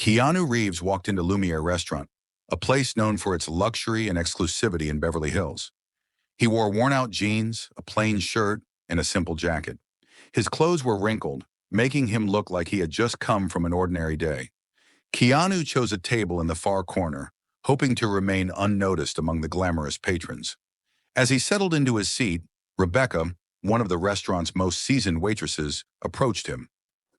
Keanu Reeves walked into Lumiere Restaurant, a place known for its luxury and exclusivity in Beverly Hills. He wore worn-out jeans, a plain shirt, and a simple jacket. His clothes were wrinkled, making him look like he had just come from an ordinary day. Keanu chose a table in the far corner, hoping to remain unnoticed among the glamorous patrons. As he settled into his seat, Rebecca, one of the restaurant's most seasoned waitresses, approached him.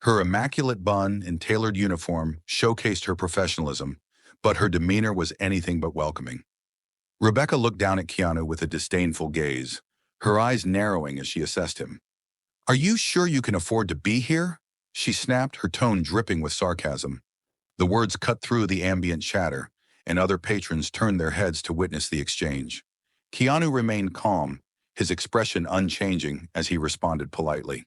Her immaculate bun and tailored uniform showcased her professionalism, but her demeanor was anything but welcoming. Rebecca looked down at Keanu with a disdainful gaze, her eyes narrowing as she assessed him. "Are you sure you can afford to be here?" she snapped, her tone dripping with sarcasm. The words cut through the ambient chatter, and other patrons turned their heads to witness the exchange. Keanu remained calm, his expression unchanging as he responded politely.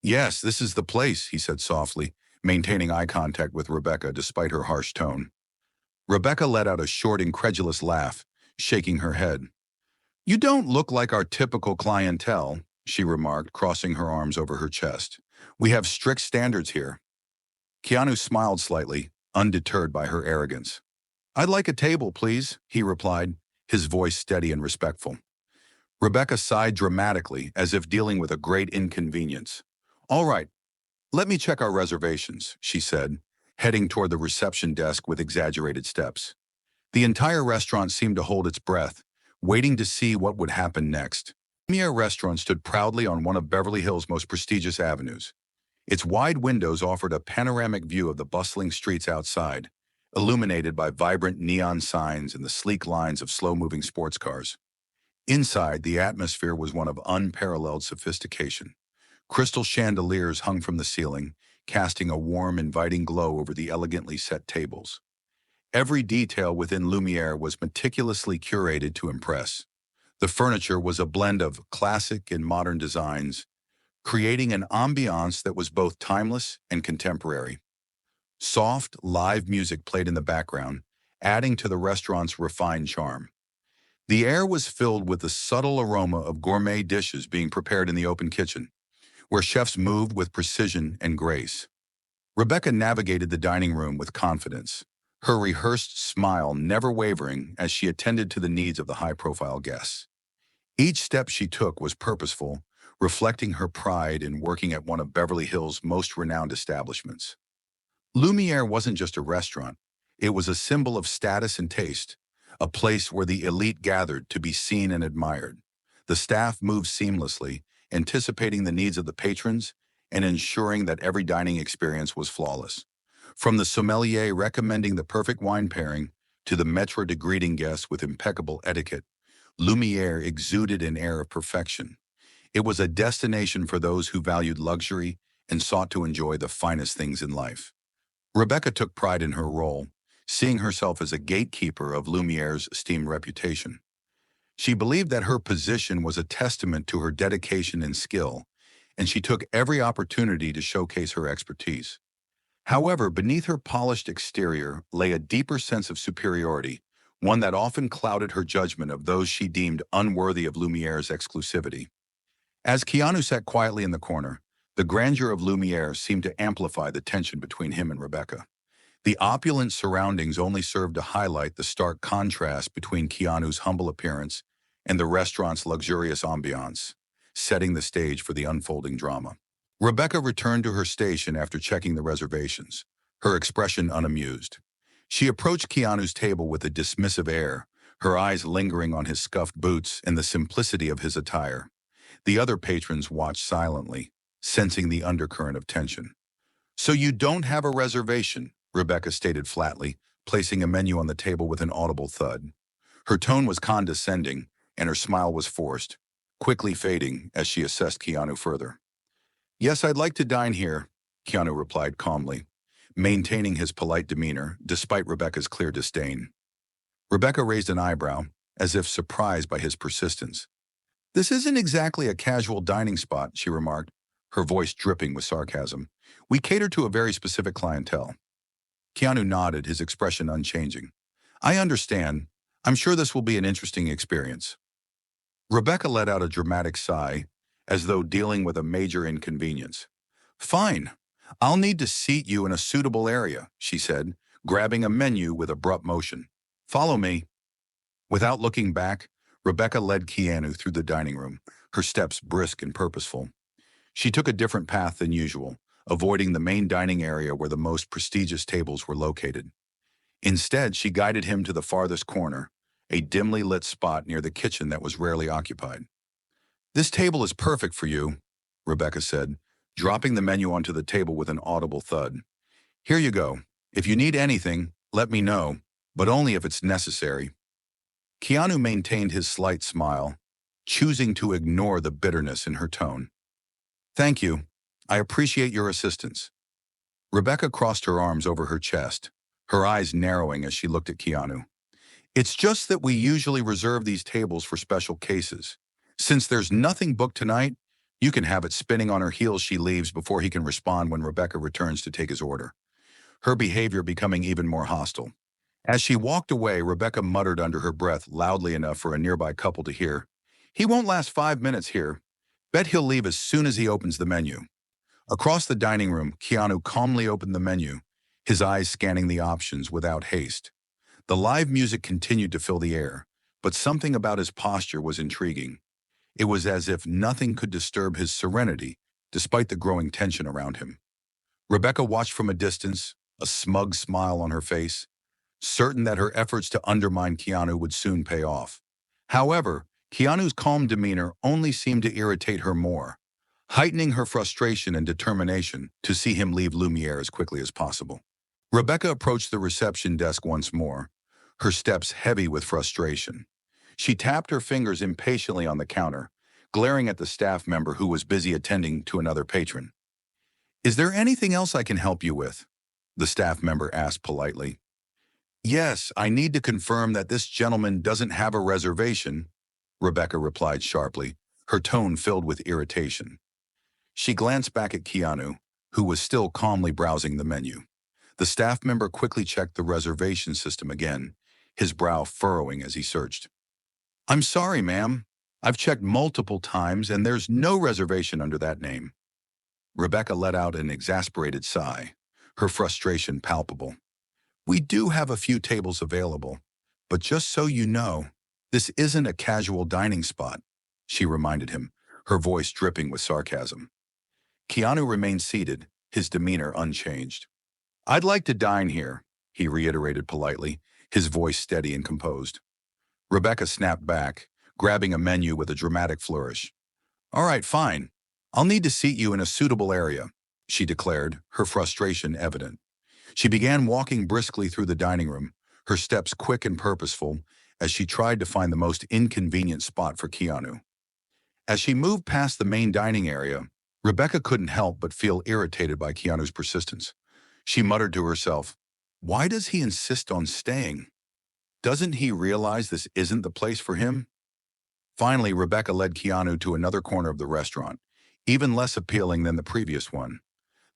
"Yes, this is the place," he said softly, maintaining eye contact with Rebecca despite her harsh tone. Rebecca let out a short, incredulous laugh, shaking her head. "You don't look like our typical clientele," she remarked, crossing her arms over her chest. "We have strict standards here." Keanu smiled slightly, undeterred by her arrogance. "I'd like a table, please," he replied, his voice steady and respectful. Rebecca sighed dramatically, as if dealing with a great inconvenience. "All right, let me check our reservations," she said, heading toward the reception desk with exaggerated steps. The entire restaurant seemed to hold its breath, waiting to see what would happen next. Lumiere Restaurant stood proudly on one of Beverly Hills' most prestigious avenues. Its wide windows offered a panoramic view of the bustling streets outside, illuminated by vibrant neon signs and the sleek lines of slow-moving sports cars. Inside, the atmosphere was one of unparalleled sophistication. Crystal chandeliers hung from the ceiling, casting a warm, inviting glow over the elegantly set tables. Every detail within Lumiere was meticulously curated to impress. The furniture was a blend of classic and modern designs, creating an ambiance that was both timeless and contemporary. Soft, live music played in the background, adding to the restaurant's refined charm. The air was filled with the subtle aroma of gourmet dishes being prepared in the open kitchen, where chefs moved with precision and grace. Rebecca navigated the dining room with confidence, her rehearsed smile never wavering as she attended to the needs of the high-profile guests. Each step she took was purposeful, reflecting her pride in working at one of Beverly Hills' most renowned establishments. Lumiere wasn't just a restaurant, it was a symbol of status and taste, a place where the elite gathered to be seen and admired. The staff moved seamlessly, anticipating the needs of the patrons and ensuring that every dining experience was flawless. From the sommelier recommending the perfect wine pairing to the maître d' greeting guests with impeccable etiquette, Lumiere exuded an air of perfection. It was a destination for those who valued luxury and sought to enjoy the finest things in life. Rebecca took pride in her role, seeing herself as a gatekeeper of Lumiere's esteemed reputation. She believed that her position was a testament to her dedication and skill, and she took every opportunity to showcase her expertise. However, beneath her polished exterior lay a deeper sense of superiority, one that often clouded her judgment of those she deemed unworthy of Lumiere's exclusivity. As Keanu sat quietly in the corner, the grandeur of Lumiere seemed to amplify the tension between him and Rebecca. The opulent surroundings only served to highlight the stark contrast between Keanu's humble appearance and the restaurant's luxurious ambiance, setting the stage for the unfolding drama. Rebecca returned to her station after checking the reservations, her expression unamused. She approached Keanu's table with a dismissive air, her eyes lingering on his scuffed boots and the simplicity of his attire. The other patrons watched silently, sensing the undercurrent of tension. "So you don't have a reservation," Rebecca stated flatly, placing a menu on the table with an audible thud. Her tone was condescending, and her smile was forced, quickly fading as she assessed Keanu further. "Yes, I'd like to dine here," Keanu replied calmly, maintaining his polite demeanor despite Rebecca's clear disdain. Rebecca raised an eyebrow, as if surprised by his persistence. "This isn't exactly a casual dining spot," she remarked, her voice dripping with sarcasm. "We cater to a very specific clientele." Keanu nodded, his expression unchanging. "I understand. I'm sure this will be an interesting experience." Rebecca let out a dramatic sigh, as though dealing with a major inconvenience. "Fine. I'll need to seat you in a suitable area," she said, grabbing a menu with abrupt motion. "Follow me." Without looking back, Rebecca led Keanu through the dining room, her steps brisk and purposeful. She took a different path than usual, avoiding the main dining area where the most prestigious tables were located. Instead, she guided him to the farthest corner, a dimly lit spot near the kitchen that was rarely occupied. "This table is perfect for you," Rebecca said, dropping the menu onto the table with an audible thud. "Here you go. If you need anything, let me know, but only if it's necessary." Keanu maintained his slight smile, choosing to ignore the bitterness in her tone. "Thank you. I appreciate your assistance." Rebecca crossed her arms over her chest, her eyes narrowing as she looked at Keanu. "It's just that we usually reserve these tables for special cases. Since there's nothing booked tonight, you can have it." Spinning on her heels, she leaves before he can respond when Rebecca returns to take his order, her behavior becoming even more hostile. As she walked away, Rebecca muttered under her breath loudly enough for a nearby couple to hear, "He won't last 5 minutes here. Bet he'll leave as soon as he opens the menu." Across the dining room, Keanu calmly opened the menu, his eyes scanning the options without haste. The live music continued to fill the air, but something about his posture was intriguing. It was as if nothing could disturb his serenity, despite the growing tension around him. Rebecca watched from a distance, a smug smile on her face, certain that her efforts to undermine Keanu would soon pay off. However, Keanu's calm demeanor only seemed to irritate her more, heightening her frustration and determination to see him leave Lumiere as quickly as possible. Rebecca approached the reception desk once more, her steps heavy with frustration. She tapped her fingers impatiently on the counter, glaring at the staff member who was busy attending to another patron. "Is there anything else I can help you with?" the staff member asked politely. "Yes, I need to confirm that this gentleman doesn't have a reservation," Rebecca replied sharply, her tone filled with irritation. She glanced back at Keanu, who was still calmly browsing the menu. The staff member quickly checked the reservation system again, his brow furrowing as he searched. "I'm sorry, ma'am. I've checked multiple times and there's no reservation under that name." Rebecca let out an exasperated sigh, her frustration palpable. "We do have a few tables available, but just so you know, this isn't a casual dining spot," she reminded him, her voice dripping with sarcasm. Keanu remained seated, his demeanor unchanged. "I'd like to dine here," he reiterated politely, his voice steady and composed. Rebecca snapped back, grabbing a menu with a dramatic flourish. "All right, fine. I'll need to seat you in a suitable area," she declared, her frustration evident. She began walking briskly through the dining room, her steps quick and purposeful, as she tried to find the most inconvenient spot for Keanu. As she moved past the main dining area, Rebecca couldn't help but feel irritated by Keanu's persistence. She muttered to herself, "Why does he insist on staying? Doesn't he realize this isn't the place for him?" Finally, Rebecca led Keanu to another corner of the restaurant, even less appealing than the previous one.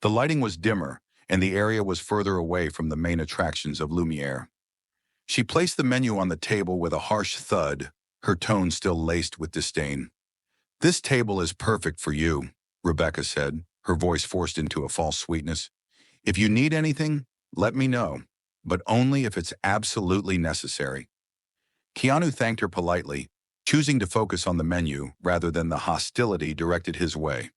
The lighting was dimmer, and the area was further away from the main attractions of Lumiere. She placed the menu on the table with a harsh thud, her tone still laced with disdain. "This table is perfect for you," Rebecca said, her voice forced into a false sweetness. "If you need anything, let me know, but only if it's absolutely necessary." Keanu thanked her politely, choosing to focus on the menu rather than the hostility directed his way.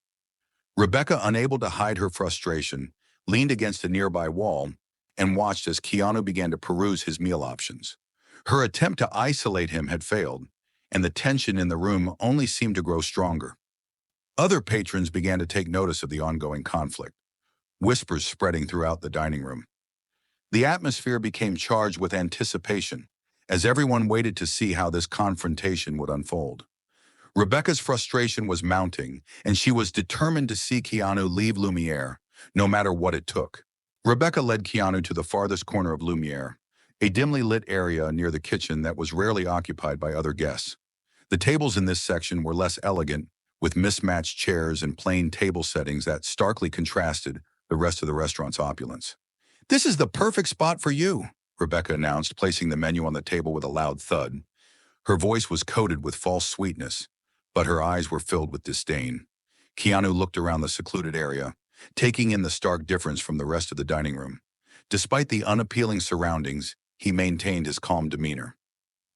Rebecca, unable to hide her frustration, leaned against a nearby wall and watched as Keanu began to peruse his meal options. Her attempt to isolate him had failed, and the tension in the room only seemed to grow stronger. Other patrons began to take notice of the ongoing conflict, whispers spreading throughout the dining room. The atmosphere became charged with anticipation, as everyone waited to see how this confrontation would unfold. Rebecca's frustration was mounting, and she was determined to see Keanu leave Lumiere, no matter what it took. Rebecca led Keanu to the farthest corner of Lumiere, a dimly lit area near the kitchen that was rarely occupied by other guests. The tables in this section were less elegant, with mismatched chairs and plain table settings that starkly contrasted the rest of the restaurant's opulence. "This is the perfect spot for you," Rebecca announced, placing the menu on the table with a loud thud. Her voice was coated with false sweetness, but her eyes were filled with disdain. Keanu looked around the secluded area, taking in the stark difference from the rest of the dining room. Despite the unappealing surroundings, he maintained his calm demeanor.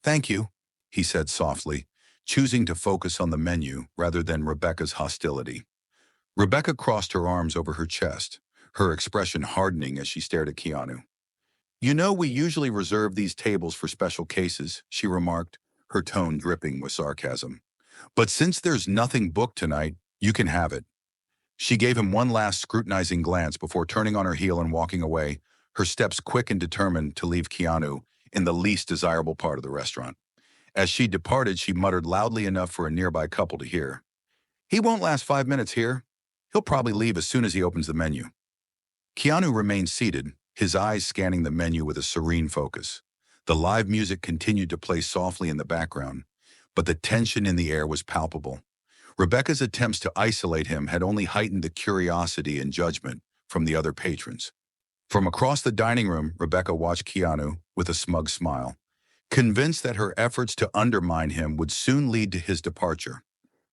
"Thank you," he said softly, choosing to focus on the menu rather than Rebecca's hostility. Rebecca crossed her arms over her chest, her expression hardening as she stared at Keanu. "You know, we usually reserve these tables for special cases," she remarked, her tone dripping with sarcasm. "But since there's nothing booked tonight, you can have it." She gave him one last scrutinizing glance before turning on her heel and walking away, her steps quick and determined to leave Keanu in the least desirable part of the restaurant. As she departed, she muttered loudly enough for a nearby couple to hear. "He won't last 5 minutes here. He'll probably leave as soon as he opens the menu." Keanu remained seated, his eyes scanning the menu with a serene focus. The live music continued to play softly in the background, but the tension in the air was palpable. Rebecca's attempts to isolate him had only heightened the curiosity and judgment from the other patrons. From across the dining room, Rebecca watched Keanu with a smug smile, convinced that her efforts to undermine him would soon lead to his departure.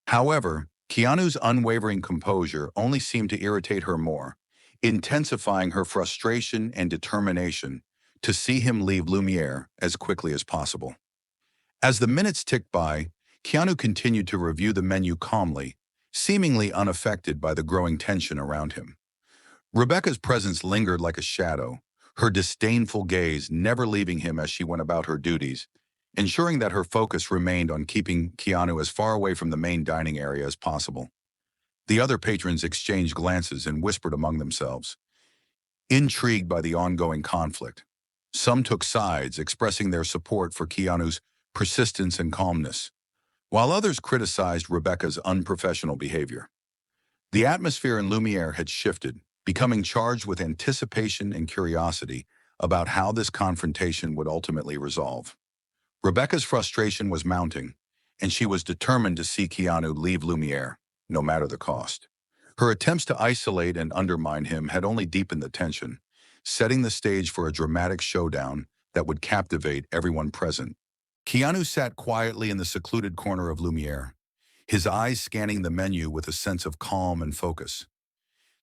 However, Keanu's unwavering composure only seemed to irritate her more, intensifying her frustration and determination to see him leave Lumiere as quickly as possible. As the minutes ticked by, Keanu continued to review the menu calmly, seemingly unaffected by the growing tension around him. Rebecca's presence lingered like a shadow, her disdainful gaze never leaving him as she went about her duties, ensuring that her focus remained on keeping Keanu as far away from the main dining area as possible. The other patrons exchanged glances and whispered among themselves, intrigued by the ongoing conflict. Some took sides, expressing their support for Keanu's persistence and calmness, while others criticized Rebecca's unprofessional behavior. The atmosphere in Lumiere had shifted, becoming charged with anticipation and curiosity about how this confrontation would ultimately resolve. Rebecca's frustration was mounting, and she was determined to see Keanu leave Lumiere, no matter the cost. Her attempts to isolate and undermine him had only deepened the tension, setting the stage for a dramatic showdown that would captivate everyone present. Keanu sat quietly in the secluded corner of Lumiere, his eyes scanning the menu with a sense of calm and focus.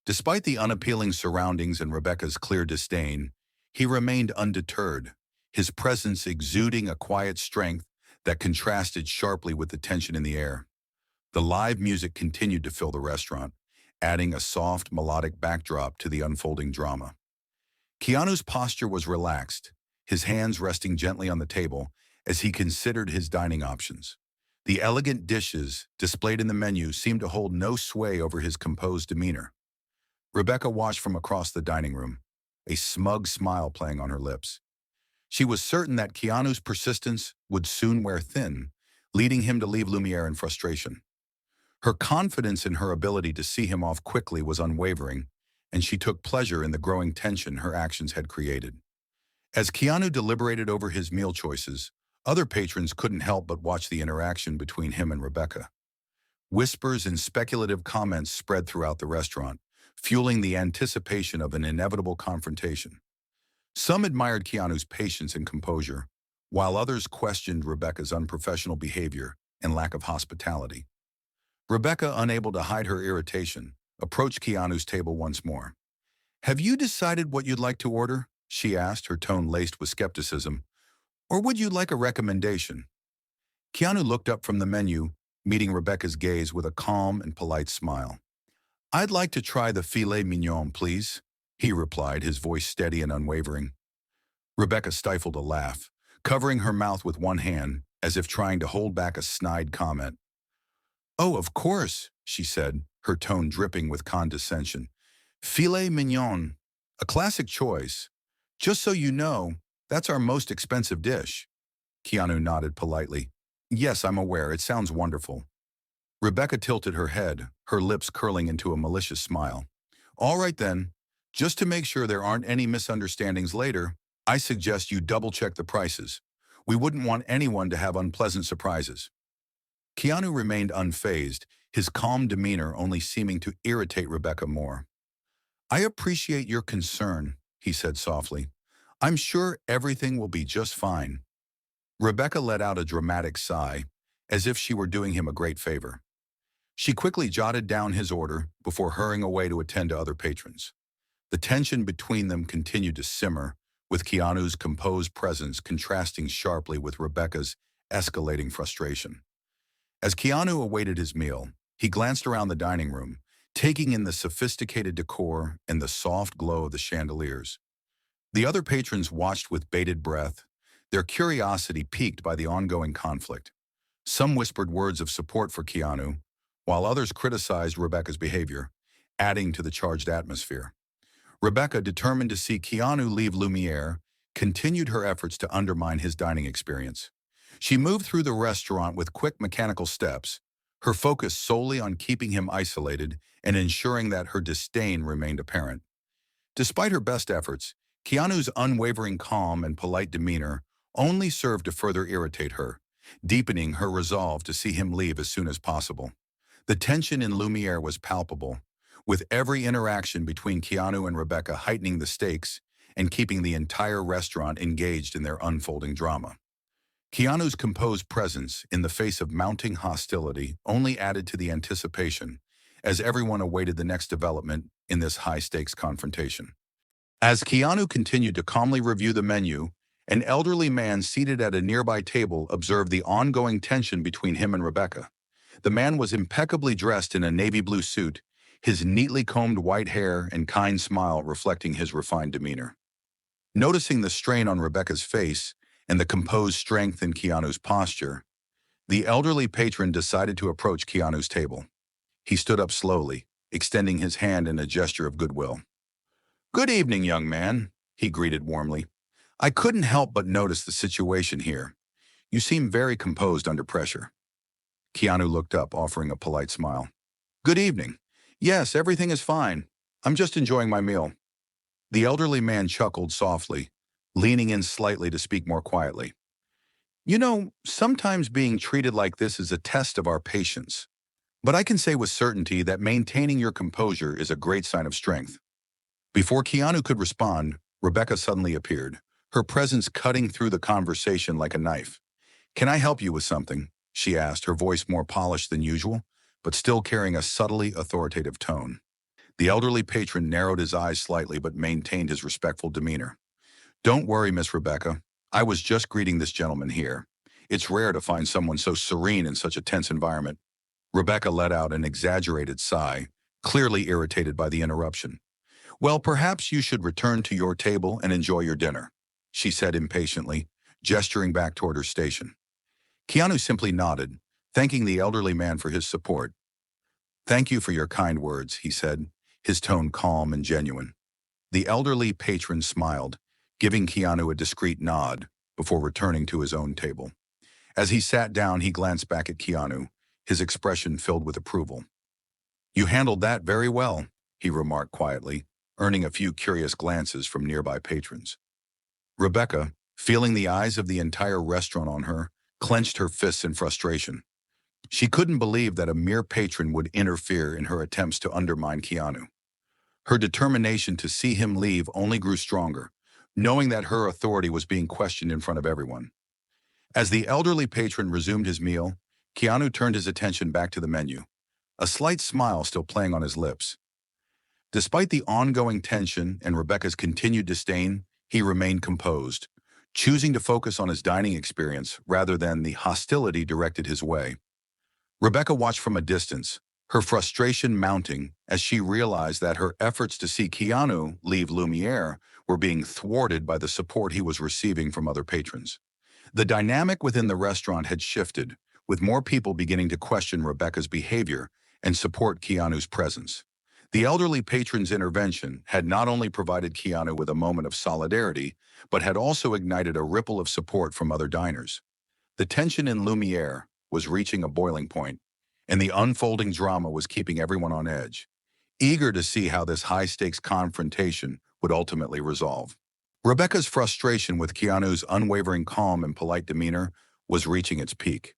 Despite the unappealing surroundings and Rebecca's clear disdain, he remained undeterred, his presence exuding a quiet strength that contrasted sharply with the tension in the air. The live music continued to fill the restaurant, adding a soft, melodic backdrop to the unfolding drama. Keanu's posture was relaxed, his hands resting gently on the table as he considered his dining options. The elegant dishes displayed in the menu seemed to hold no sway over his composed demeanor. Rebecca watched from across the dining room, a smug smile playing on her lips. She was certain that Keanu's persistence would soon wear thin, leading him to leave Lumiere in frustration. Her confidence in her ability to see him off quickly was unwavering, and she took pleasure in the growing tension her actions had created. As Keanu deliberated over his meal choices, other patrons couldn't help but watch the interaction between him and Rebecca. Whispers and speculative comments spread throughout the restaurant, fueling the anticipation of an inevitable confrontation. Some admired Keanu's patience and composure, while others questioned Rebecca's unprofessional behavior and lack of hospitality. Rebecca, unable to hide her irritation, approached Keanu's table once more. "Have you decided what you'd like to order?" she asked, her tone laced with skepticism. "Or would you like a recommendation?" Keanu looked up from the menu, meeting Rebecca's gaze with a calm and polite smile. "I'd like to try the filet mignon, please," he replied, his voice steady and unwavering. Rebecca stifled a laugh, covering her mouth with one hand, as if trying to hold back a snide comment. "Oh, of course," she said, her tone dripping with condescension. "Filet mignon, a classic choice. Just so you know, that's our most expensive dish." Keanu nodded politely. "Yes, I'm aware. It sounds wonderful." Rebecca tilted her head, her lips curling into a malicious smile. "All right then, just to make sure there aren't any misunderstandings later, I suggest you double-check the prices. We wouldn't want anyone to have unpleasant surprises." Keanu remained unfazed, his calm demeanor only seeming to irritate Rebecca more. "I appreciate your concern," he said softly. "I'm sure everything will be just fine." Rebecca let out a dramatic sigh, as if she were doing him a great favor. She quickly jotted down his order before hurrying away to attend to other patrons. The tension between them continued to simmer, with Keanu's composed presence contrasting sharply with Rebecca's escalating frustration. As Keanu awaited his meal, he glanced around the dining room, taking in the sophisticated decor and the soft glow of the chandeliers. The other patrons watched with bated breath, their curiosity piqued by the ongoing conflict. Some whispered words of support for Keanu, while others criticized Rebecca's behavior, adding to the charged atmosphere. Rebecca, determined to see Keanu leave Lumiere, continued her efforts to undermine his dining experience. She moved through the restaurant with quick mechanical steps, her focus solely on keeping him isolated and ensuring that her disdain remained apparent. Despite her best efforts, Keanu's unwavering calm and polite demeanor only served to further irritate her, deepening her resolve to see him leave as soon as possible. The tension in Lumiere was palpable, with every interaction between Keanu and Rebecca heightening the stakes and keeping the entire restaurant engaged in their unfolding drama. Keanu's composed presence in the face of mounting hostility only added to the anticipation as everyone awaited the next development in this high-stakes confrontation. As Keanu continued to calmly review the menu, an elderly man seated at a nearby table observed the ongoing tension between him and Rebecca. The man was impeccably dressed in a navy blue suit, his neatly combed white hair and kind smile reflecting his refined demeanor. Noticing the strain on Rebecca's face and the composed strength in Keanu's posture, the elderly patron decided to approach Keanu's table. He stood up slowly, extending his hand in a gesture of goodwill. "Good evening, young man," he greeted warmly. "I couldn't help but notice the situation here. You seem very composed under pressure." Keanu looked up, offering a polite smile. "Good evening. Yes, everything is fine. I'm just enjoying my meal." The elderly man chuckled softly, leaning in slightly to speak more quietly. "You know, sometimes being treated like this is a test of our patience. But I can say with certainty that maintaining your composure is a great sign of strength." Before Keanu could respond, Rebecca suddenly appeared, her presence cutting through the conversation like a knife. "Can I help you with something?" she asked, her voice more polished than usual, but still carrying a subtly authoritative tone. The elderly patron narrowed his eyes slightly but maintained his respectful demeanor. "Don't worry, Miss Rebecca. I was just greeting this gentleman here. It's rare to find someone so serene in such a tense environment." Rebecca let out an exaggerated sigh, clearly irritated by the interruption. "Well, perhaps you should return to your table and enjoy your dinner," she said impatiently, gesturing back toward her station. Keanu simply nodded, thanking the elderly man for his support. "Thank you for your kind words," he said, his tone calm and genuine. The elderly patron smiled, giving Keanu a discreet nod before returning to his own table. As he sat down, he glanced back at Keanu, his expression filled with approval. "You handled that very well," he remarked quietly, earning a few curious glances from nearby patrons. Rebecca, feeling the eyes of the entire restaurant on her, clenched her fists in frustration. She couldn't believe that a mere patron would interfere in her attempts to undermine Keanu. Her determination to see him leave only grew stronger, knowing that her authority was being questioned in front of everyone. As the elderly patron resumed his meal, Keanu turned his attention back to the menu, a slight smile still playing on his lips. Despite the ongoing tension and Rebecca's continued disdain, he remained composed, choosing to focus on his dining experience rather than the hostility directed his way. Rebecca watched from a distance, her frustration mounting as she realized that her efforts to see Keanu leave Lumiere were being thwarted by the support he was receiving from other patrons. The dynamic within the restaurant had shifted, with more people beginning to question Rebecca's behavior and support Keanu's presence. The elderly patron's intervention had not only provided Keanu with a moment of solidarity, but had also ignited a ripple of support from other diners. The tension in Lumiere was reaching a boiling point, and the unfolding drama was keeping everyone on edge, eager to see how this high-stakes confrontation would ultimately resolve. Rebecca's frustration with Keanu's unwavering calm and polite demeanor was reaching its peak.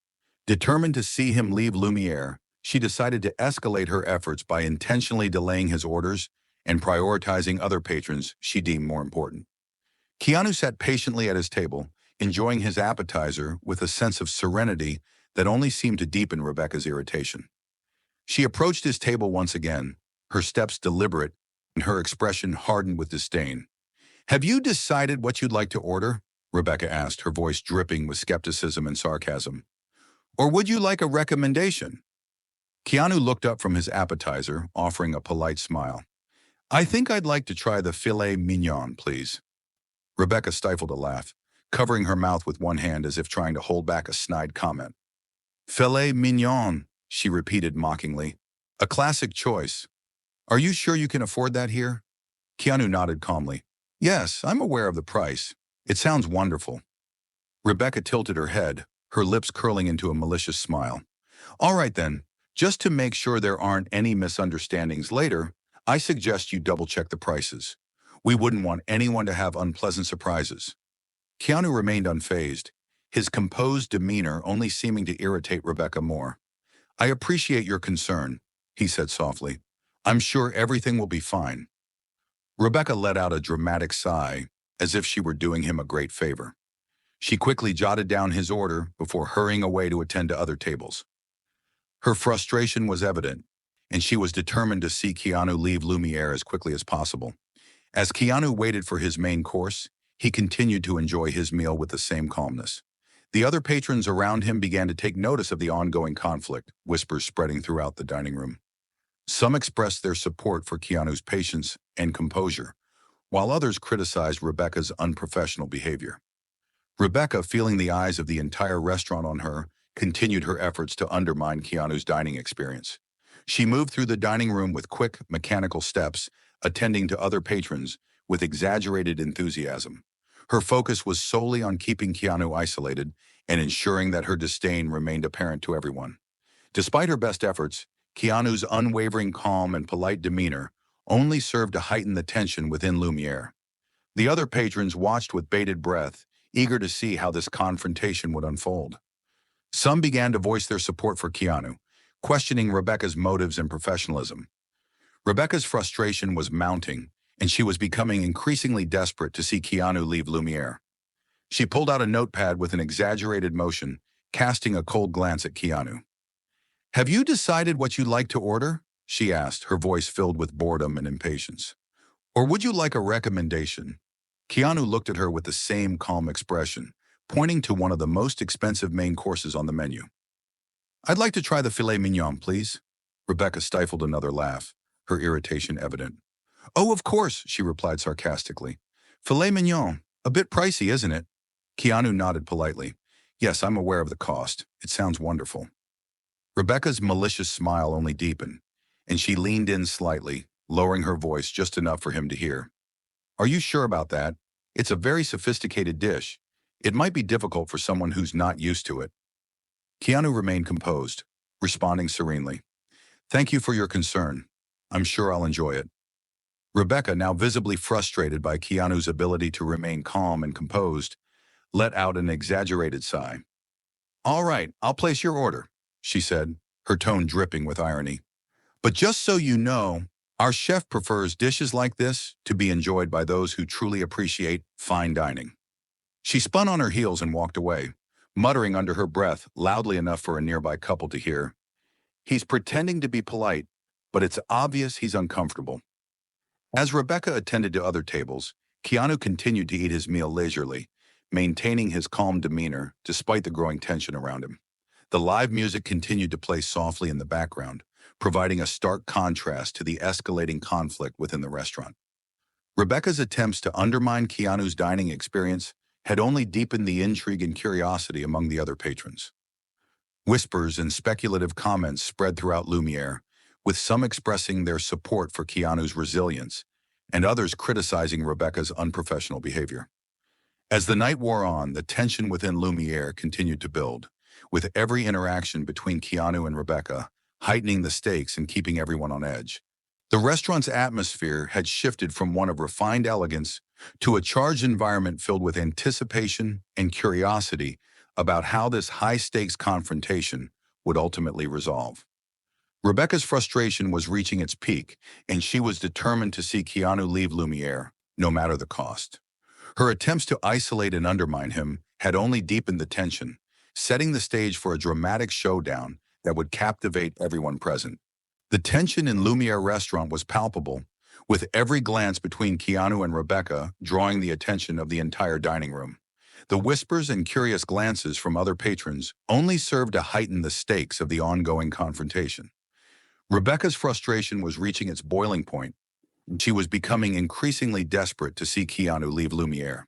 Determined to see him leave Lumiere, she decided to escalate her efforts by intentionally delaying his orders and prioritizing other patrons she deemed more important. Keanu sat patiently at his table, enjoying his appetizer with a sense of serenity that only seemed to deepen Rebecca's irritation. She approached his table once again, her steps deliberate, and her expression hardened with disdain. "Have you decided what you'd like to order?" Rebecca asked, her voice dripping with skepticism and sarcasm. "Or would you like a recommendation?" Keanu looked up from his appetizer, offering a polite smile. "I think I'd like to try the filet mignon, please." Rebecca stifled a laugh, covering her mouth with one hand as if trying to hold back a snide comment. "Filet mignon," she repeated mockingly. "A classic choice. Are you sure you can afford that here?" Keanu nodded calmly. "Yes, I'm aware of the price. It sounds wonderful." Rebecca tilted her head, her lips curling into a malicious smile. "All right then, just to make sure there aren't any misunderstandings later, I suggest you double-check the prices. We wouldn't want anyone to have unpleasant surprises." Keanu remained unfazed, his composed demeanor only seeming to irritate Rebecca more. "I appreciate your concern," he said softly. "I'm sure everything will be fine." Rebecca let out a dramatic sigh, as if she were doing him a great favor. She quickly jotted down his order before hurrying away to attend to other tables. Her frustration was evident, and she was determined to see Keanu leave Lumiere as quickly as possible. As Keanu waited for his main course, he continued to enjoy his meal with the same calmness. The other patrons around him began to take notice of the ongoing conflict, whispers spreading throughout the dining room. Some expressed their support for Keanu's patience and composure, while others criticized Rebecca's unprofessional behavior. Rebecca, feeling the eyes of the entire restaurant on her, continued her efforts to undermine Keanu's dining experience. She moved through the dining room with quick, mechanical steps, attending to other patrons with exaggerated enthusiasm. Her focus was solely on keeping Keanu isolated and ensuring that her disdain remained apparent to everyone. Despite her best efforts, Keanu's unwavering calm and polite demeanor only served to heighten the tension within Lumiere. The other patrons watched with bated breath, eager to see how this confrontation would unfold. Some began to voice their support for Keanu, questioning Rebecca's motives and professionalism. Rebecca's frustration was mounting, and she was becoming increasingly desperate to see Keanu leave Lumiere. She pulled out a notepad with an exaggerated motion, casting a cold glance at Keanu. "Have you decided what you'd like to order?" she asked, her voice filled with boredom and impatience. "Or would you like a recommendation?" Keanu looked at her with the same calm expression, pointing to one of the most expensive main courses on the menu. "I'd like to try the filet mignon, please." Rebecca stifled another laugh, her irritation evident. "Oh, of course," she replied sarcastically. "Filet mignon, a bit pricey, isn't it?" Keanu nodded politely. "Yes, I'm aware of the cost. It sounds wonderful." Rebecca's malicious smile only deepened, and she leaned in slightly, lowering her voice just enough for him to hear. "Are you sure about that? It's a very sophisticated dish. It might be difficult for someone who's not used to it." Keanu remained composed, responding serenely. "Thank you for your concern. I'm sure I'll enjoy it." Rebecca, now visibly frustrated by Keanu's ability to remain calm and composed, let out an exaggerated sigh. "All right, I'll place your order," she said, her tone dripping with irony. "But just so you know, our chef prefers dishes like this to be enjoyed by those who truly appreciate fine dining." She spun on her heels and walked away, muttering under her breath loudly enough for a nearby couple to hear. "He's pretending to be polite, but it's obvious he's uncomfortable." As Rebecca attended to other tables, Keanu continued to eat his meal leisurely, maintaining his calm demeanor despite the growing tension around him. The live music continued to play softly in the background, providing a stark contrast to the escalating conflict within the restaurant. Rebecca's attempts to undermine Keanu's dining experience had only deepened the intrigue and curiosity among the other patrons. Whispers and speculative comments spread throughout Lumiere, with some expressing their support for Keanu's resilience and others criticizing Rebecca's unprofessional behavior. As the night wore on, the tension within Lumiere continued to build, with every interaction between Keanu and Rebecca heightening the stakes and keeping everyone on edge. The restaurant's atmosphere had shifted from one of refined elegance to a charged environment filled with anticipation and curiosity about how this high-stakes confrontation would ultimately resolve. Rebecca's frustration was reaching its peak, and she was determined to see Keanu leave Lumiere, no matter the cost. Her attempts to isolate and undermine him had only deepened the tension, setting the stage for a dramatic showdown that would captivate everyone present. The tension in Lumiere restaurant was palpable, with every glance between Keanu and Rebecca drawing the attention of the entire dining room. The whispers and curious glances from other patrons only served to heighten the stakes of the ongoing confrontation. Rebecca's frustration was reaching its boiling point, and she was becoming increasingly desperate to see Keanu leave Lumiere.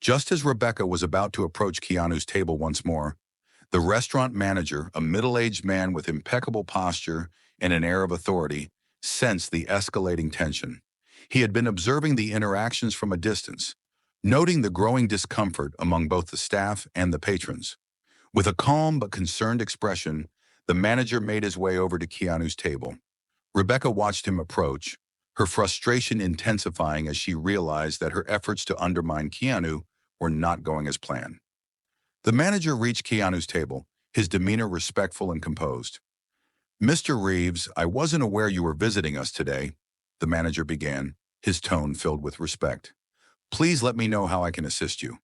Just as Rebecca was about to approach Keanu's table once more, the restaurant manager, a middle-aged man with impeccable posture and an air of authority, sensed the escalating tension. He had been observing the interactions from a distance, noting the growing discomfort among both the staff and the patrons. With a calm but concerned expression, the manager made his way over to Keanu's table. Rebecca watched him approach, her frustration intensifying as she realized that her efforts to undermine Keanu were not going as planned. The manager reached Keanu's table, his demeanor respectful and composed. "Mr. Reeves, I wasn't aware you were visiting us today," the manager began, his tone filled with respect. "Please let me know how I can assist you."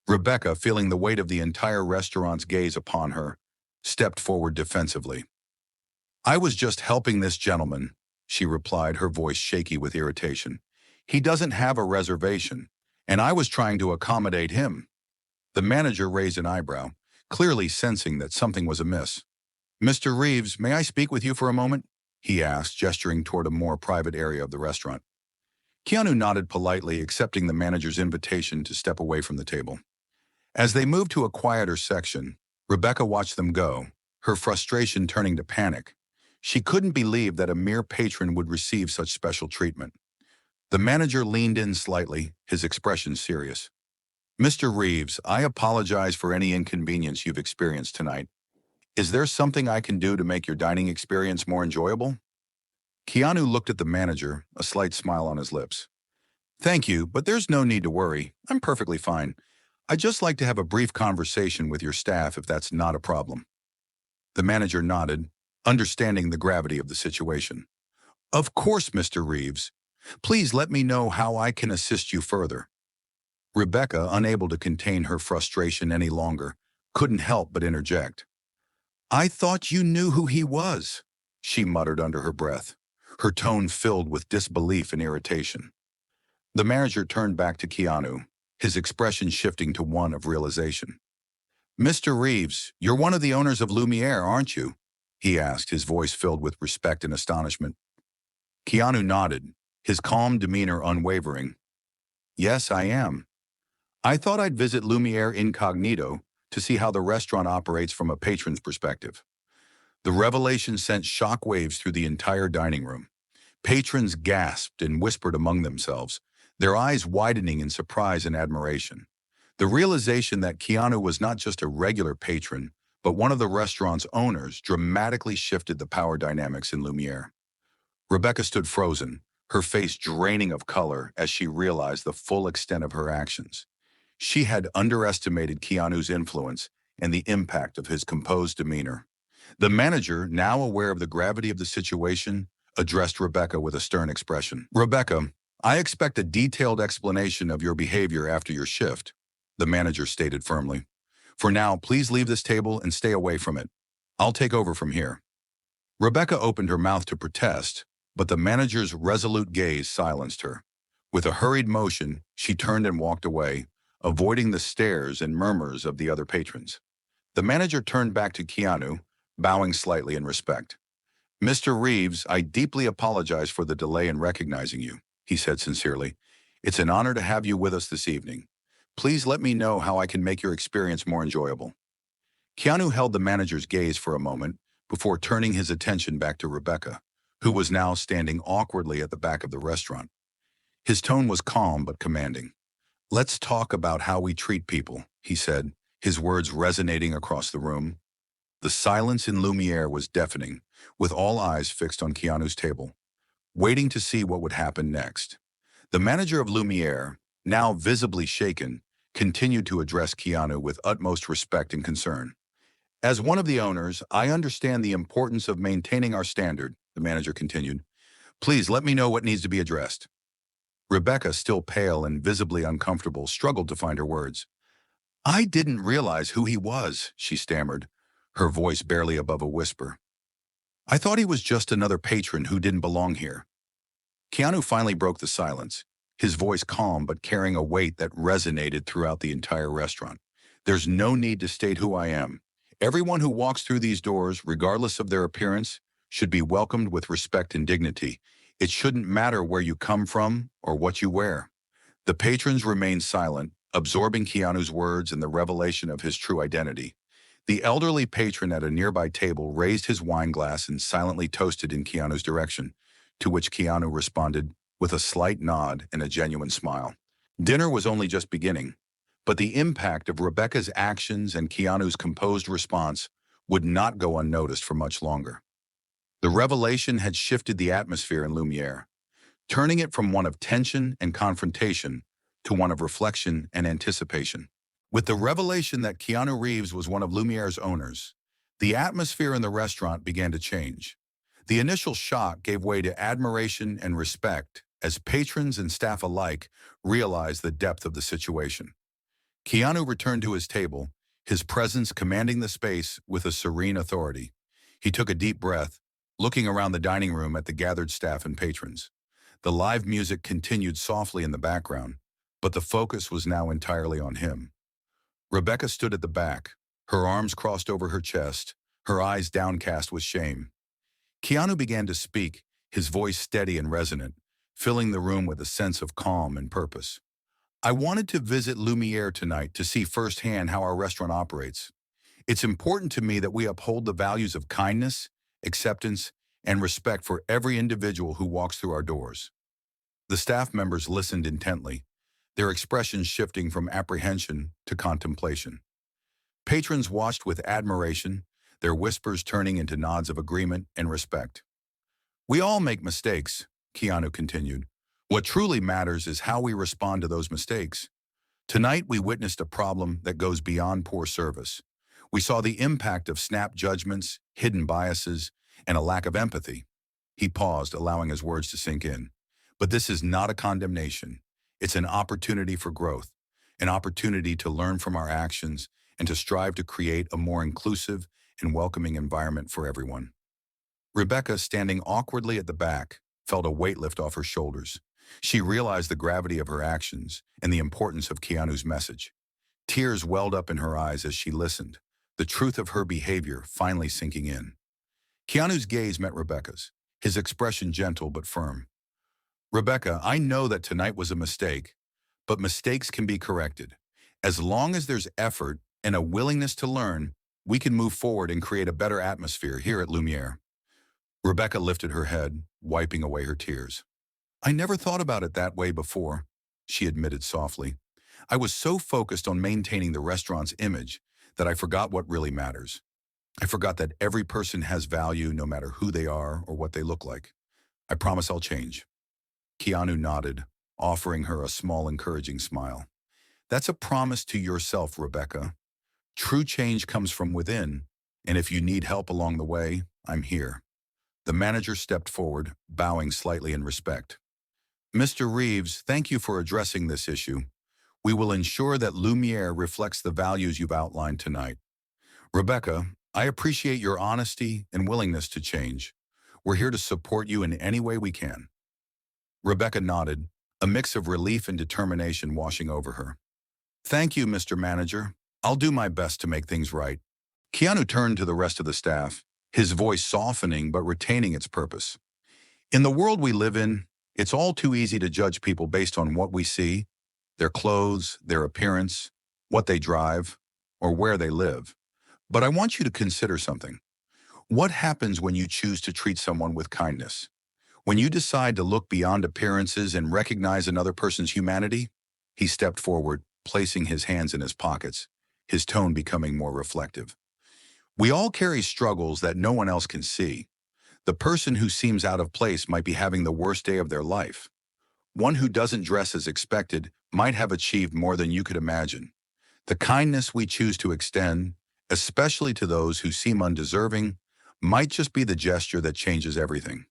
Rebecca, feeling the weight of the entire restaurant's gaze upon her, stepped forward defensively. "I was just helping this gentleman," she replied, her voice shaky with irritation. "He doesn't have a reservation, and I was trying to accommodate him." The manager raised an eyebrow, clearly sensing that something was amiss. "Mr. Reeves, may I speak with you for a moment?" he asked, gesturing toward a more private area of the restaurant. Keanu nodded politely, accepting the manager's invitation to step away from the table. As they moved to a quieter section, Rebecca watched them go, her frustration turning to panic. She couldn't believe that a mere patron would receive such special treatment. The manager leaned in slightly, his expression serious. "Mr. Reeves, I apologize for any inconvenience you've experienced tonight. Is there something I can do to make your dining experience more enjoyable?" Keanu looked at the manager, a slight smile on his lips. "Thank you, but there's no need to worry. I'm perfectly fine. I'd just like to have a brief conversation with your staff if that's not a problem." The manager nodded, understanding the gravity of the situation. "Of course, Mr. Reeves. Please let me know how I can assist you further." Rebecca, unable to contain her frustration any longer, couldn't help but interject. "I thought you knew who he was," she muttered under her breath, her tone filled with disbelief and irritation. The manager turned back to Keanu, his expression shifting to one of realization. "Mr. Reeves, you're one of the owners of Lumiere, aren't you?" he asked, his voice filled with respect and astonishment. Keanu nodded, his calm demeanor unwavering. "Yes, I am. I thought I'd visit Lumiere incognito to see how the restaurant operates from a patron's perspective." The revelation sent shockwaves through the entire dining room. Patrons gasped and whispered among themselves, their eyes widening in surprise and admiration. The realization that Keanu was not just a regular patron, but one of the restaurant's owners dramatically shifted the power dynamics in Lumiere. Rebecca stood frozen, her face draining of color as she realized the full extent of her actions. She had underestimated Keanu's influence and the impact of his composed demeanor. The manager, now aware of the gravity of the situation, addressed Rebecca with a stern expression. "Rebecca, I expect a detailed explanation of your behavior after your shift," the manager stated firmly. "For now, please leave this table and stay away from it. I'll take over from here." Rebecca opened her mouth to protest, but the manager's resolute gaze silenced her. With a hurried motion, she turned and walked away, avoiding the stares and murmurs of the other patrons. The manager turned back to Keanu, bowing slightly in respect. "Mr. Reeves, I deeply apologize for the delay in recognizing you," he said sincerely. "It's an honor to have you with us this evening. Please let me know how I can make your experience more enjoyable." Keanu held the manager's gaze for a moment before turning his attention back to Rebecca, who was now standing awkwardly at the back of the restaurant. His tone was calm but commanding. "Let's talk about how we treat people," he said, his words resonating across the room. The silence in Lumiere was deafening, with all eyes fixed on Keanu's table, waiting to see what would happen next. The manager of Lumiere, now visibly shaken, continued to address Keanu with utmost respect and concern. "As one of the owners, I understand the importance of maintaining our standard," the manager continued. "Please let me know what needs to be addressed." Rebecca, still pale and visibly uncomfortable, struggled to find her words. "I didn't realize who he was," she stammered, her voice barely above a whisper. "I thought he was just another patron who didn't belong here." Keanu finally broke the silence, his voice calm but carrying a weight that resonated throughout the entire restaurant. There's no need to state who I am. Everyone who walks through these doors, regardless of their appearance, should be welcomed with respect and dignity. It shouldn't matter where you come from or what you wear. The patrons remained silent, absorbing Keanu's words and the revelation of his true identity. The elderly patron at a nearby table raised his wine glass and silently toasted in Keanu's direction, to which Keanu responded with a slight nod and a genuine smile. Dinner was only just beginning, but the impact of Rebecca's actions and Keanu's composed response would not go unnoticed for much longer. The revelation had shifted the atmosphere in Lumiere, turning it from one of tension and confrontation to one of reflection and anticipation. With the revelation that Keanu Reeves was one of Lumiere's owners, the atmosphere in the restaurant began to change. The initial shock gave way to admiration and respect as patrons and staff alike realized the depth of the situation. Keanu returned to his table, his presence commanding the space with a serene authority. He took a deep breath, looking around the dining room at the gathered staff and patrons. The live music continued softly in the background, but the focus was now entirely on him. Rebecca stood at the back, her arms crossed over her chest, her eyes downcast with shame. Keanu began to speak, his voice steady and resonant, filling the room with a sense of calm and purpose. I wanted to visit Lumiere tonight to see firsthand how our restaurant operates. It's important to me that we uphold the values of kindness, acceptance, and respect for every individual who walks through our doors. The staff members listened intently, their expressions shifting from apprehension to contemplation. Patrons watched with admiration, their whispers turning into nods of agreement and respect. We all make mistakes, Keanu continued. What truly matters is how we respond to those mistakes. Tonight we witnessed a problem that goes beyond poor service. We saw the impact of snap judgments, hidden biases, and a lack of empathy. He paused, allowing his words to sink in. But this is not a condemnation. It's an opportunity for growth, an opportunity to learn from our actions and to strive to create a more inclusive and welcoming environment for everyone. Rebecca, standing awkwardly at the back, felt a weight lift off her shoulders. She realized the gravity of her actions and the importance of Keanu's message. Tears welled up in her eyes as she listened, the truth of her behavior finally sinking in. Keanu's gaze met Rebecca's, his expression gentle but firm. Rebecca, I know that tonight was a mistake, but mistakes can be corrected. As long as there's effort and a willingness to learn, we can move forward and create a better atmosphere here at Lumiere. Rebecca lifted her head, wiping away her tears. I never thought about it that way before, she admitted softly. I was so focused on maintaining the restaurant's image that I forgot what really matters. I forgot that every person has value no matter who they are or what they look like. I promise I'll change. Keanu nodded, offering her a small encouraging smile. That's a promise to yourself, Rebecca. True change comes from within, and if you need help along the way, I'm here. The manager stepped forward, bowing slightly in respect. Mr. Reeves, thank you for addressing this issue. We will ensure that Lumiere reflects the values you've outlined tonight. Rebecca, I appreciate your honesty and willingness to change. We're here to support you in any way we can. Rebecca nodded, a mix of relief and determination washing over her. Thank you, Mr. Manager. I'll do my best to make things right. Keanu turned to the rest of the staff, his voice softening but retaining its purpose. In the world we live in, it's all too easy to judge people based on what we see, their clothes, their appearance, what they drive, or where they live. But I want you to consider something. What happens when you choose to treat someone with kindness? When you decide to look beyond appearances and recognize another person's humanity? He stepped forward, placing his hands in his pockets, his tone becoming more reflective. We all carry struggles that no one else can see. The person who seems out of place might be having the worst day of their life. One who doesn't dress as expected might have achieved more than you could imagine. The kindness we choose to extend, especially to those who seem undeserving, might just be the gesture that changes everything.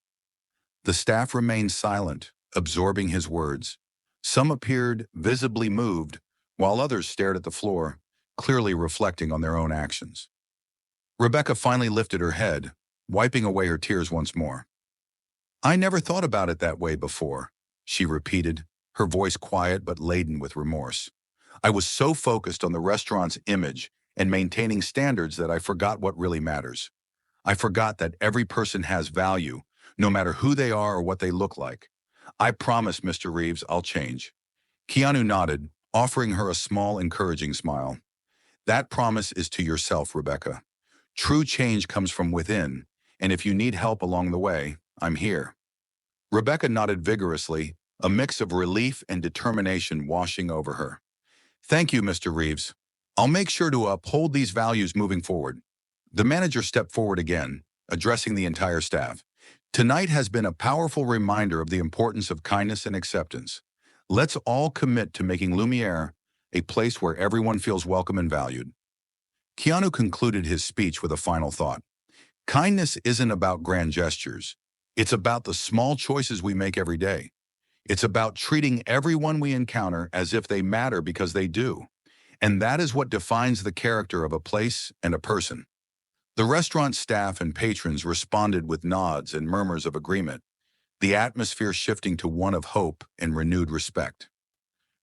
The staff remained silent, absorbing his words. Some appeared visibly moved, while others stared at the floor, clearly reflecting on their own actions. Rebecca finally lifted her head, wiping away her tears once more. I never thought about it that way before, she repeated, her voice quiet but laden with remorse. I was so focused on the restaurant's image and maintaining standards that I forgot what really matters. I forgot that every person has value, no matter who they are or what they look like. I promise, Mr. Reeves, I'll change. Keanu nodded, offering her a small, encouraging smile. That promise is to yourself, Rebecca. True change comes from within, and if you need help along the way, I'm here. Rebecca nodded vigorously, a mix of relief and determination washing over her. Thank you, Mr. Reeves. I'll make sure to uphold these values moving forward. The manager stepped forward again, addressing the entire staff. Tonight has been a powerful reminder of the importance of kindness and acceptance. Let's all commit to making Lumiere a place where everyone feels welcome and valued. Keanu concluded his speech with a final thought. Kindness isn't about grand gestures. It's about the small choices we make every day. It's about treating everyone we encounter as if they matter because they do. And that is what defines the character of a place and a person. The restaurant staff and patrons responded with nods and murmurs of agreement, the atmosphere shifting to one of hope and renewed respect.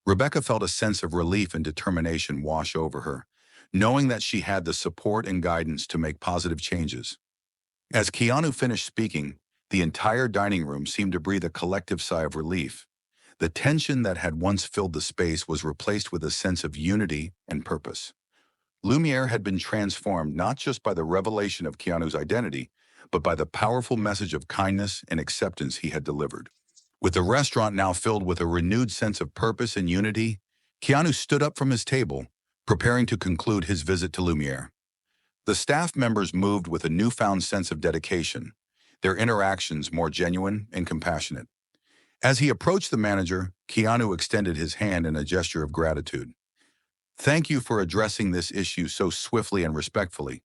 Rebecca felt a sense of relief and determination wash over her, knowing that she had the support and guidance to make positive changes. As Keanu finished speaking, the entire dining room seemed to breathe a collective sigh of relief. The tension that had once filled the space was replaced with a sense of unity and purpose. Lumiere had been transformed not just by the revelation of Keanu's identity, but by the powerful message of kindness and acceptance he had delivered. With the restaurant now filled with a renewed sense of purpose and unity, Keanu stood up from his table, preparing to conclude his visit to Lumiere. The staff members moved with a newfound sense of dedication, their interactions more genuine and compassionate. As he approached the manager, Keanu extended his hand in a gesture of gratitude. Thank you for addressing this issue so swiftly and respectfully.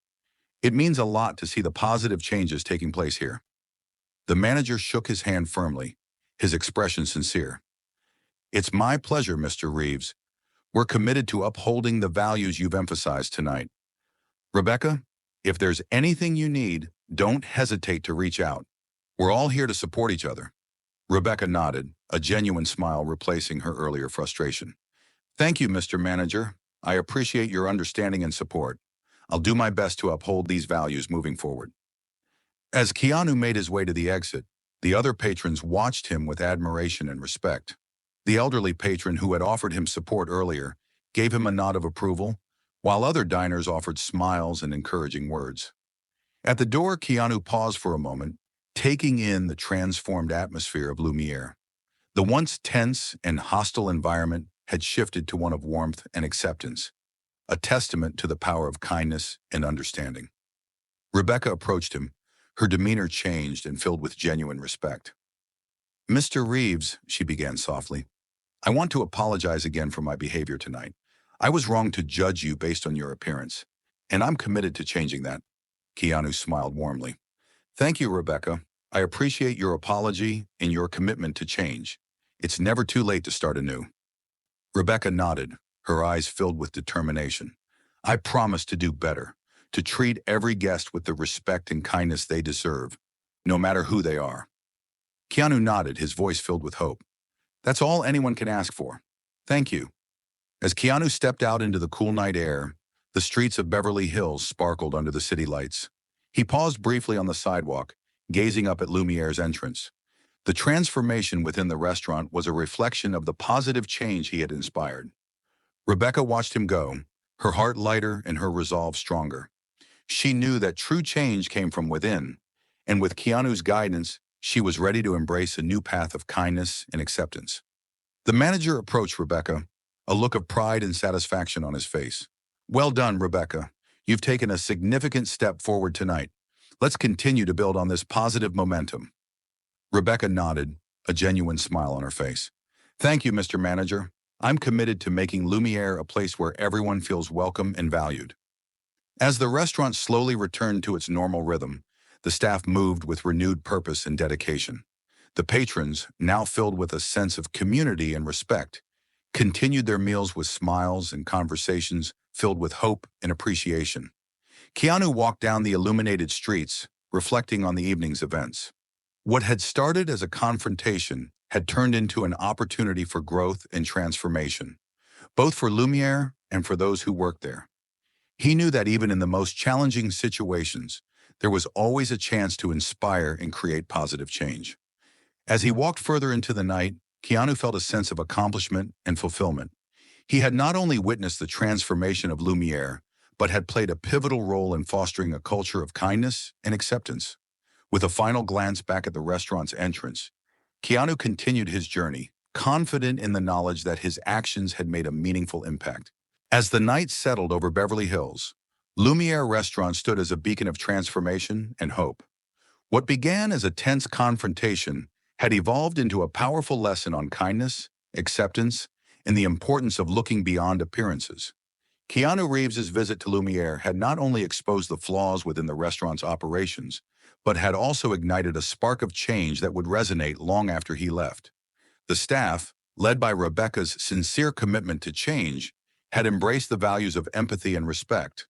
It means a lot to see the positive changes taking place here. The manager shook his hand firmly, his expression sincere. It's my pleasure, Mr. Reeves. We're committed to upholding the values you've emphasized tonight. Rebecca, if there's anything you need, don't hesitate to reach out. We're all here to support each other. Rebecca nodded, a genuine smile replacing her earlier frustration. Thank you, Mr. Manager. I appreciate your understanding and support. I'll do my best to uphold these values moving forward. As Keanu made his way to the exit, the other patrons watched him with admiration and respect. The elderly patron who had offered him support earlier gave him a nod of approval, while other diners offered smiles and encouraging words. At the door, Keanu paused for a moment, taking in the transformed atmosphere of Lumiere. The once tense and hostile environment had shifted to one of warmth and acceptance, a testament to the power of kindness and understanding. Rebecca approached him, her demeanor changed and filled with genuine respect. Mr. Reeves, she began softly, I want to apologize again for my behavior tonight. I was wrong to judge you based on your appearance, and I'm committed to changing that. Keanu smiled warmly. Thank you, Rebecca. I appreciate your apology and your commitment to change. It's never too late to start anew. Rebecca nodded, her eyes filled with determination. I promise to do better, to treat every guest with the respect and kindness they deserve, no matter who they are. Keanu nodded, his voice filled with hope. That's all anyone can ask for. Thank you. As Keanu stepped out into the cool night air, the streets of Beverly Hills sparkled under the city lights. He paused briefly on the sidewalk, gazing up at Lumiere's entrance. The transformation within the restaurant was a reflection of the positive change he had inspired. Rebecca watched him go, her heart lighter and her resolve stronger. She knew that true change came from within, and with Keanu's guidance, she was ready to embrace a new path of kindness and acceptance. The manager approached Rebecca, a look of pride and satisfaction on his face. Well done, Rebecca. You've taken a significant step forward tonight. Let's continue to build on this positive momentum. Rebecca nodded, a genuine smile on her face. Thank you, Mr. Manager. I'm committed to making Lumiere a place where everyone feels welcome and valued. As the restaurant slowly returned to its normal rhythm, the staff moved with renewed purpose and dedication. The patrons, now filled with a sense of community and respect, continued their meals with smiles and conversations filled with hope and appreciation. Keanu walked down the illuminated streets, reflecting on the evening's events. What had started as a confrontation had turned into an opportunity for growth and transformation, both for Lumiere and for those who worked there. He knew that even in the most challenging situations, there was always a chance to inspire and create positive change. As he walked further into the night, Keanu felt a sense of accomplishment and fulfillment. He had not only witnessed the transformation of Lumiere, but had played a pivotal role in fostering a culture of kindness and acceptance. With a final glance back at the restaurant's entrance, Keanu continued his journey, confident in the knowledge that his actions had made a meaningful impact. As the night settled over Beverly Hills, Lumiere Restaurant stood as a beacon of transformation and hope. What began as a tense confrontation had evolved into a powerful lesson on kindness, acceptance, and the importance of looking beyond appearances. Keanu Reeves's visit to Lumiere had not only exposed the flaws within the restaurant's operations, but had also ignited a spark of change that would resonate long after he left. The staff, led by Rebecca's sincere commitment to change, had embraced the values of empathy and respect,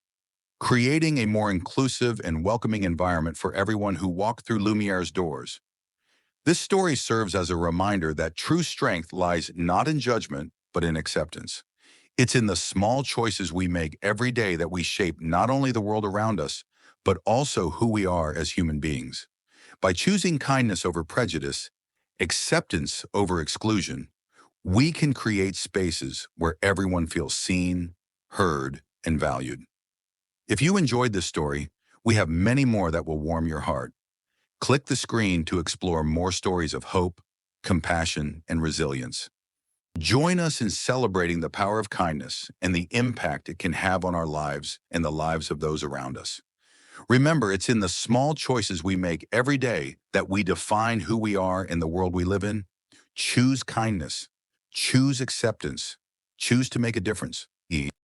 creating a more inclusive and welcoming environment for everyone who walked through Lumiere's doors. This story serves as a reminder that true strength lies not in judgment, but in acceptance. It's in the small choices we make every day that we shape not only the world around us, but also who we are as human beings. By choosing kindness over prejudice, acceptance over exclusion, we can create spaces where everyone feels seen, heard, and valued. If you enjoyed this story, we have many more that will warm your heart. Click the screen to explore more stories of hope, compassion, and resilience. Join us in celebrating the power of kindness and the impact it can have on our lives and the lives of those around us. Remember, it's in the small choices we make every day that we define who we are in the world we live in. Choose kindness. Choose acceptance. Choose to make a difference.